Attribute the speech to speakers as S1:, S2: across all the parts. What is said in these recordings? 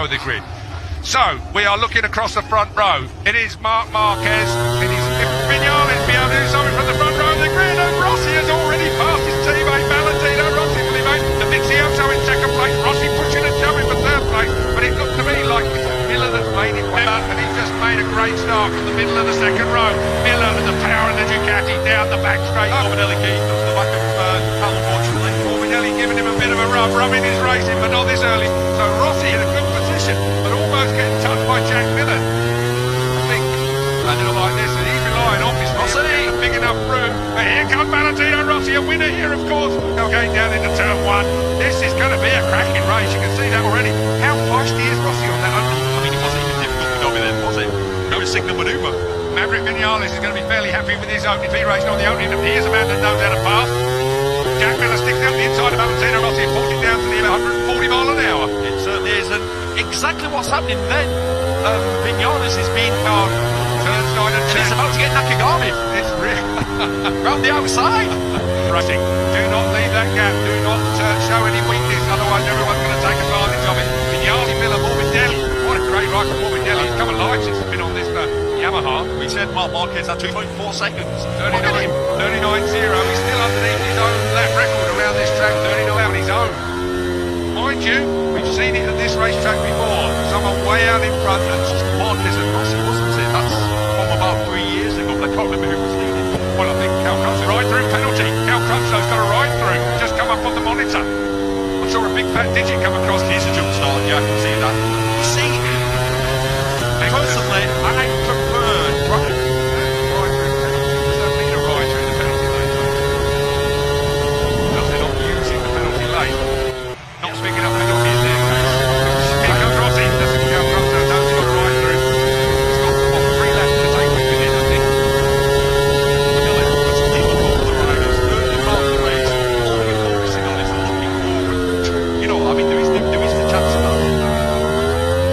S1: the grid. So, we are looking across the front row. It is Marc Marquez. It is Vinales be able to do something from the front row of the grid. And Rossi has already passed his teammate Valentino Rossi. Will he make the Vizioso in second place? Rossi pushing and shoving for third place. But it looked to me like it's Miller that's made it better. And he just made a great start from the middle of the second row. Miller and the power of the Ducati down the back straight. Morbidelli key to the back of unfortunately. Morbidelli giving him a bit of a rub, rubbing his racing, but not this early. So Rossi in a good position, but almost getting touched by Jack Miller. I think landing like this, and he's relying obviously on a big enough room. But here comes Valentino Rossi, a winner here, of course. Now going down into turn one. This is going to be a cracking race. You can see that already. How feisty is Rossi on that opening?
S2: I mean, it wasn't even difficult to go with him, was it? Very signal manoeuvre.
S1: Maverick Vinales is going to be fairly happy with his opening. If he races on the opening, he is a man that knows how to pass. Jack Miller sticks out the inside of Valentino Rossi, forcing down to the 140 mile an hour.
S2: It certainly is, and exactly what's happening then. Vinales is being gone.
S1: Turns 9 and 10.
S2: He's about to get Nakagami.
S1: It's real.
S2: Round the outside.
S1: Rushing. Do not leave that gap. Do not show any weakness, otherwise everyone's going to take advantage of it. Vinales, Miller, Morbidelli. What a great ride from Morbidelli. He's come alive since he's been on this Yamaha.
S2: We said Marc Marquez had 2.4 seconds.
S1: 39.0. He's still underneath his own lap record around this track. 39 on his own. Mind you, we've seen it at this racetrack before. Someone way out in front.
S2: That's just Marquez and Rossi, wasn't it? That's from about 3 years ago. I can't remember who was leading.
S1: Well, I think Cal Crutchlow. Ride through penalty. Cal Crutchlow's got a ride through. Just come up on the monitor. I saw a big fat digit come across.
S2: Here's a jump start. Yeah, I can see that. See, personally, I prefer
S1: ride through penalty. Does that mean a ride through the penalty lane? Does it not using the penalty lane? Not picking up penalty in their case. Here comes Rossi. That's a Cal Crutchlow. No, he's got a ride through. He's got, what, 3 laps to take with it, I think.
S2: It's difficult for the riders. Early part of the race, all you're focusing on is looking forward. You know, I mean, there is the chance of that.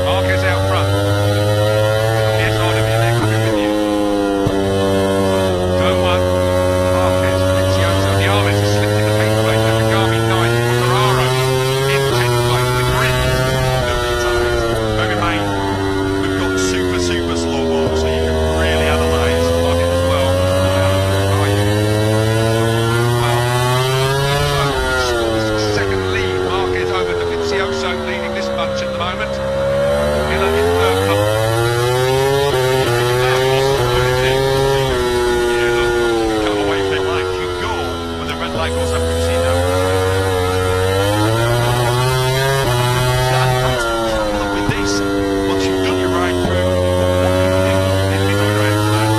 S1: Marquez out front. Here's side of you, they're coming with you. Turn 1. Marquez, Vizioso, Vinales has slipped in the pink place. Nakagami 9th. Ferraro in 10th place with Green.
S2: Bear in mind, we've got super slow mo, so you can really analyse the market as well.
S1: Second lead, Marquez over the Vizioso, leading this bunch at the moment. Miller in third place.
S2: Come away from the line. You go when the red light goes up. You see now. And that's the problem with this. Once you've done your ride through, what can you do? If you go around to that,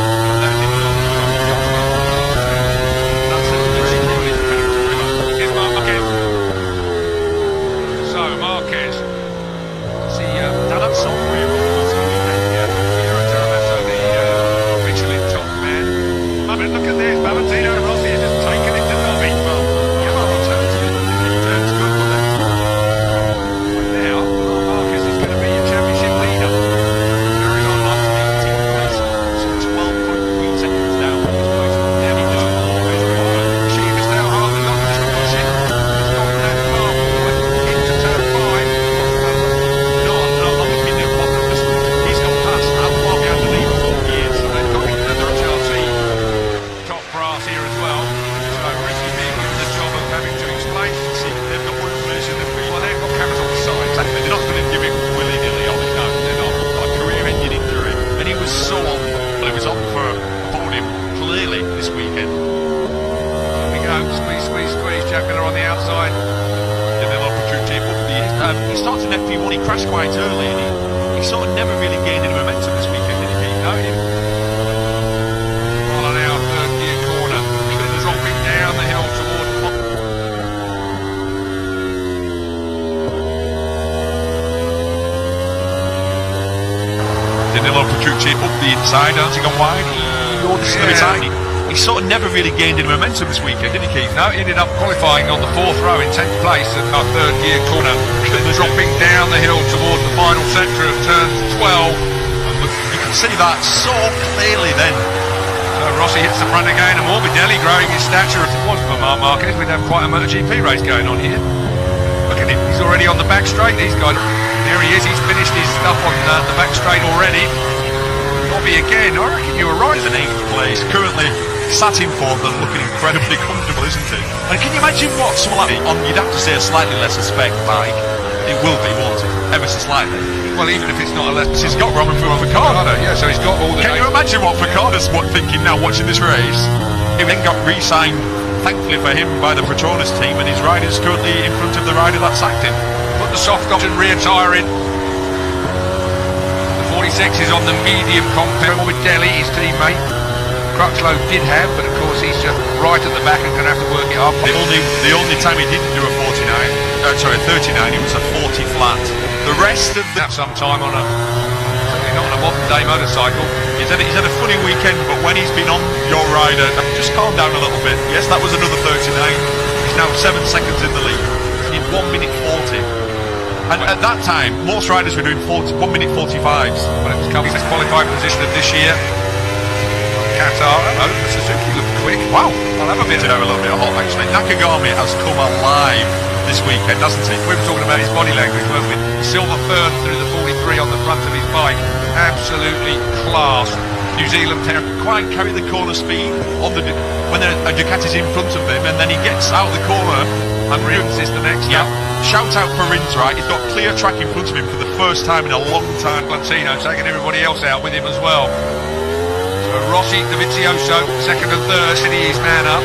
S2: that didn't know that's it.
S1: Here's Marquez. So, Marquez. See,
S2: That's so weird.
S1: Michelin top man. I mean, look at this. Valentino Rossi is just taking it to Nobby. Well, Yamaha turns good. Turns good, doesn't it? Now, Marquez is going to be your championship leader.
S2: Very on up to 18th place. So 12.3 seconds down from this place.
S1: Yeah, he just always required. Achievers now hard enough just to push it. It's not that far forward. Into turn 5.
S2: No, I'm looking at what he's gone past. How far behind the lead for 4 years.
S1: So they've got another HRC top brass here as well. So Ricky being given the job of having to explain.
S2: See, they've got one version of me.
S1: Well, they've got cameras on the side.
S2: Exactly. They're not going to give it willy-nilly on it. No, they're not. A career-ending injury. And he was so on. Well, he was on for podium clearly this weekend.
S1: Here we go. Squeeze. Jack Miller on the outside.
S2: And then opportunity up the he started in FP1, he crashed quite early, and he sort of never really gained any momentum this weekend, did he?
S1: No, well, on our third gear corner, dropping down the hill towards
S2: Danilo Petrucci up the inside, dancing on wide. This is going to be tiny. He sort of never really gained any momentum this weekend, did he, Keith?
S1: No, he ended up qualifying on the 4th row in 10th place at our third gear corner, dropping down the hill towards the final sector of turn 12.
S2: You can see that so clearly then.
S1: Rossi hits the front again, and Morbidelli growing his stature. If it wasn't for Marc Marquez, we'd have quite a MotoGP race going on here. Look at him, he's already on the back straight, these guys. There he is, he's finished his stuff on the back straight already. Bobby again, I reckon you were right.
S2: In 8th place, currently sat in 4th and looking incredibly comfortable, isn't he? And can you imagine what someone like on, you'd have to say, a slightly lesser spec bike, it will be, won't it? Ever so slightly.
S1: Well, even if it's not a less...
S2: He's got Roman Furcado.
S1: Yeah, so he's got all the...
S2: Can you imagine what Furcado's thinking now watching this race? He then got re-signed, thankfully for him, by the Petronas team, and his rider's currently in front of the rider that sacked him.
S1: Put the soft option rear tyre in. 46 is on the medium compound with Delhi, his teammate. Crutchlow did have, but of course he's just right at the back and going to have to work it up.
S2: The only time he didn't do a 39, he was a 40 flat. The rest of the...
S1: Some time on certainly not on a modern day motorcycle.
S2: He's had a funny weekend, but when he's been on your rider, just calm down a little bit. Yes, that was another 39. He's now 7 seconds in the lead. In 1 minute 40. And at that time, most riders were doing 1 minute 45s.
S1: Well, it was coming to qualified position of this year. Qatar, oh, the Suzuki looked quick.
S2: Wow,
S1: I'll have a bit.
S2: Did have a little bit of hot actually. Nakagami has come alive this weekend, hasn't he?
S1: We were talking about his body language, weren't we? Silver fern through the 43 on the front of his bike. Absolutely class. New Zealand
S2: quite carry the corner speed on the when a Ducati's in front of him, and then he gets out the corner and
S1: Rins is the next.
S2: Yeah. Shout out for Rins, right? He's got clear track in front of him for the first time in a long time.
S1: Lantino taking everybody else out with him as well. So Rossi, Dovizioso, second and third, City is man up.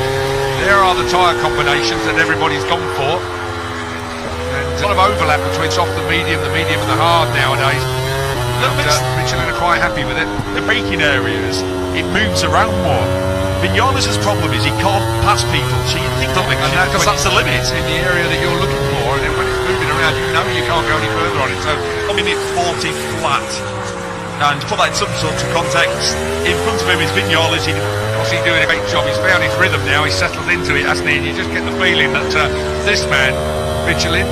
S1: There are the tyre combinations that everybody's gone for. And a lot of overlap between soft and the medium and the hard nowadays. Michelin are quite happy with it.
S2: The braking areas, it moves around more. Vinales' problem is he can't pass people, so you think that because that's the limit.
S1: In the area that you're looking for, and then when it's moving around, you know you can't go any further on it. So
S2: I mean, it's 40 flat. And to put that in some sort of context, in front of him is Vinales.
S1: He's doing a great job. He's found his rhythm now. He's settled into it, hasn't he? And you just get the feeling that this man, Michelin,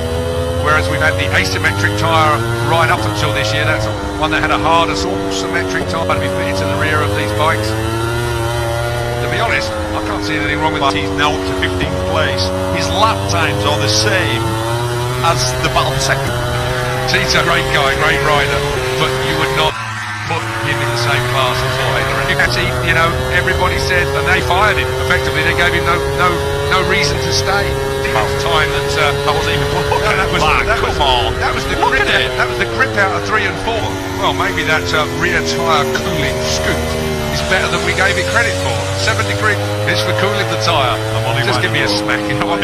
S1: whereas we've had the asymmetric tyre right up until this year, that's one that had a harder sort of symmetric tyre to be fitted to the rear of these bikes. To be honest, I can't see anything wrong with that.
S2: He's now up to 15th place. His lap times are the same as the battle for second.
S1: Tito, great guy, great rider, but you would not put him in the same class as Ducati. You know, everybody said, and they fired him. Effectively, they gave him no reason to stay. Half time that
S2: wasn't even.
S1: That was the grip. That was the grip out of 3 and 4. Well, maybe that rear tyre cooling scoop is better than we gave it credit for. 7 degree. It's for cooling the tyre. Just give me a smack. Well,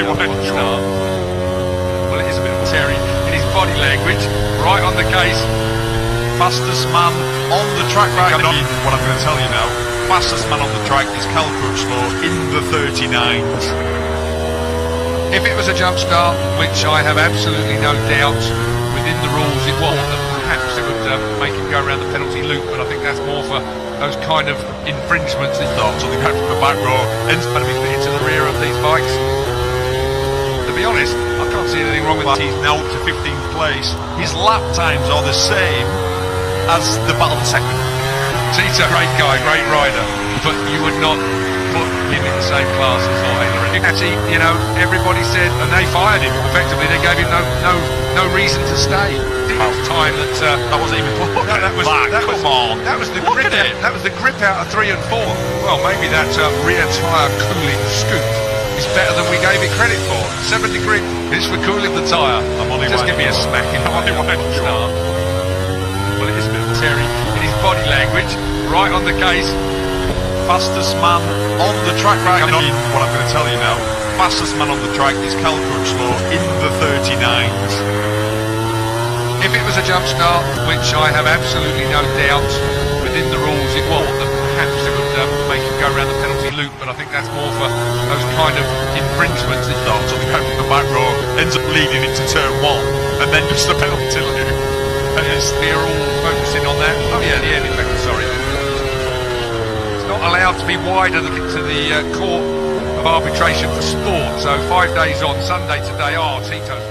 S1: it is a bit of Terry in his body language, right on the case.
S2: Fastest man on the track right now. What I'm going to tell you now. Fastest man on the track is Cal Crutchlow in the 39s.
S1: If it was a jump start, which I have absolutely no doubt within the rules it was, that perhaps it would make him go around the penalty loop, but I think that's more for those kind of infringements that thought on the go from the back row and going to be fitted to the rear of these bikes. To be honest, I can't see anything wrong with that.
S2: He's now up to 15th place. His lap times are the same as the battle for second.
S1: Tito, great guy, great rider, but you would not put him in the same class as Ducati. You know, everybody said, and they fired him. Effectively, they gave him no reason to stay. Half time that wasn't even. That was the grip. That was the grip out of 3 and 4. Well, maybe that rear tyre cooling scoop is better than we gave it credit for. 7 degree. It's for cooling the tyre. Just give me a smack in the start. Well, it is a bit of Terry in his body language, right on the case.
S2: Fastest man on the track right now. What I'm going to tell you now. Fastest man on the track is Cal Crutchlow in the 39s.
S1: If it was a jump start, which I have absolutely no doubt within the rules it was, that perhaps it would make him go around the penalty loop, but I think that's more for those kind of infringements that
S2: starts on the go from the back row, ends up leading into turn 1, and then just the penalty loop.
S1: And they're all focusing on that. Oh yeah, the end effector, sorry. It's not allowed to be wider than to the court of arbitration for sport, so 5 days on, Sunday today, Tito's